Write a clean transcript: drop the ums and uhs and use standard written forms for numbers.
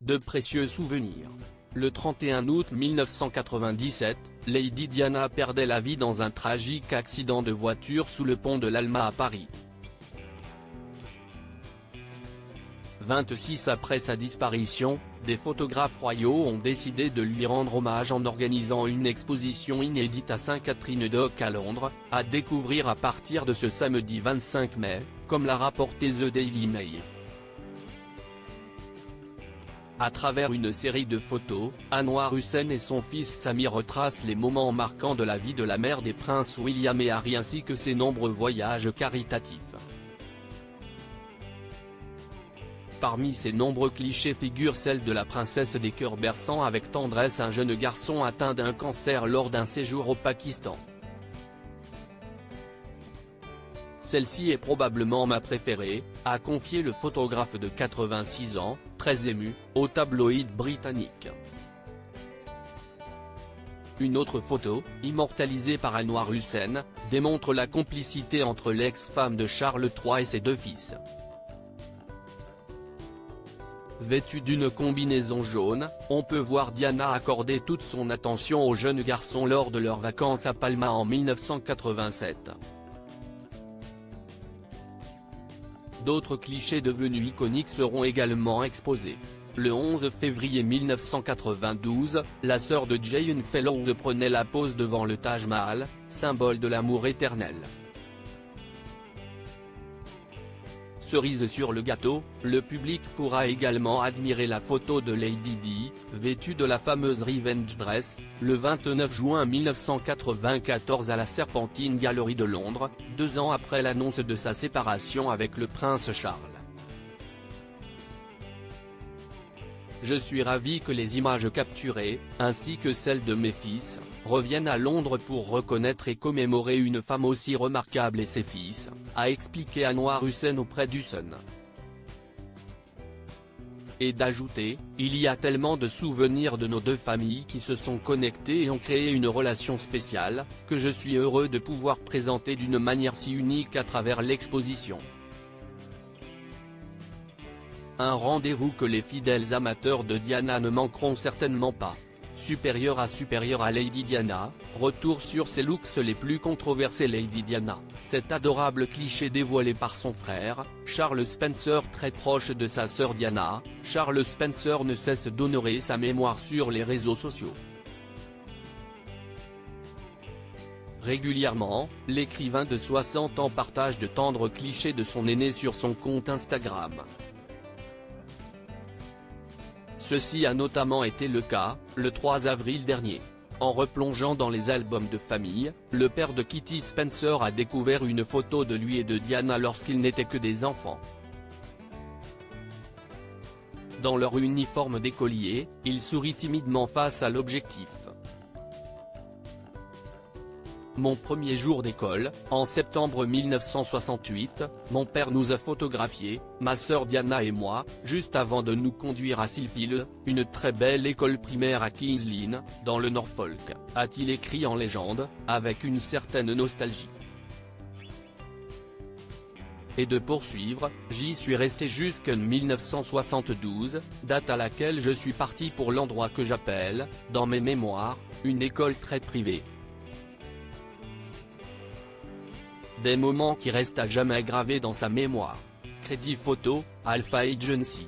De précieux souvenirs. Le 31 août 1997, Lady Diana perdait la vie dans un tragique accident de voiture sous le pont de l'Alma à Paris. 26 après sa disparition, des photographes royaux ont décidé de lui rendre hommage en organisant une exposition inédite à Saint-Catherine Dock à Londres, à découvrir à partir de ce samedi 25 mai, comme l'a rapporté The Daily Mail. À travers une série de photos, Anwar Hussein et son fils Sami retracent les moments marquants de la vie de la mère des princes William et Harry ainsi que ses nombreux voyages caritatifs. Parmi ces nombreux clichés figure celle de la princesse des cœurs berçant avec tendresse un jeune garçon atteint d'un cancer lors d'un séjour au Pakistan. Celle-ci est probablement ma préférée, a confié le photographe de 86 ans, très ému, au tabloïd britannique. Une autre photo, immortalisée par Anwar Hussein, démontre la complicité entre l'ex-femme de Charles III et ses deux fils. Vêtue d'une combinaison jaune, on peut voir Diana accorder toute son attention au jeune garçon lors de leurs vacances à Palma en 1987. D'autres clichés devenus iconiques seront également exposés. Le 11 février 1992, la sœur de Jane Fellows prenait la pose devant le Taj Mahal, symbole de l'amour éternel. Cerise sur le gâteau, le public pourra également admirer la photo de Lady Di, vêtue de la fameuse Revenge Dress, le 29 juin 1994 à la Serpentine Gallery de Londres, 2 ans après l'annonce de sa séparation avec le prince Charles. Je suis ravi que les images capturées, ainsi que celles de mes fils, reviennent à Londres pour reconnaître et commémorer une femme aussi remarquable et ses fils, a expliqué Anwar Hussein auprès du Sun. Et d'ajouter, il y a tellement de souvenirs de nos deux familles qui se sont connectés et ont créé une relation spéciale, que je suis heureux de pouvoir présenter d'une manière si unique à travers l'exposition. Un rendez-vous que les fidèles amateurs de Diana ne manqueront certainement pas. Supérieur à Lady Diana, retour sur ses looks les plus controversés. Lady Diana, cet adorable cliché dévoilé par son frère, Charles Spencer très proche de sa sœur Diana, Charles Spencer ne cesse d'honorer sa mémoire sur les réseaux sociaux. Régulièrement, l'écrivain de 60 ans partage de tendres clichés de son aîné sur son compte Instagram. Ceci a notamment été le cas, le 3 avril dernier. En replongeant dans les albums de famille, le père de Kitty Spencer a découvert une photo de lui et de Diana lorsqu'ils n'étaient que des enfants. Dans leur uniforme d'écolier, il sourit timidement face à l'objectif. Mon premier jour d'école, en septembre 1968, mon père nous a photographiés, ma sœur Diana et moi, juste avant de nous conduire à Seafield, une très belle école primaire à Kings Lynn, dans le Norfolk, a-t-il écrit en légende, avec une certaine nostalgie. Et de poursuivre, j'y suis resté jusqu'en 1972, date à laquelle je suis parti pour l'endroit que j'appelle, dans mes mémoires, une école très privée. Des moments qui restent à jamais gravés dans sa mémoire. Crédit photo, Alpha Agency.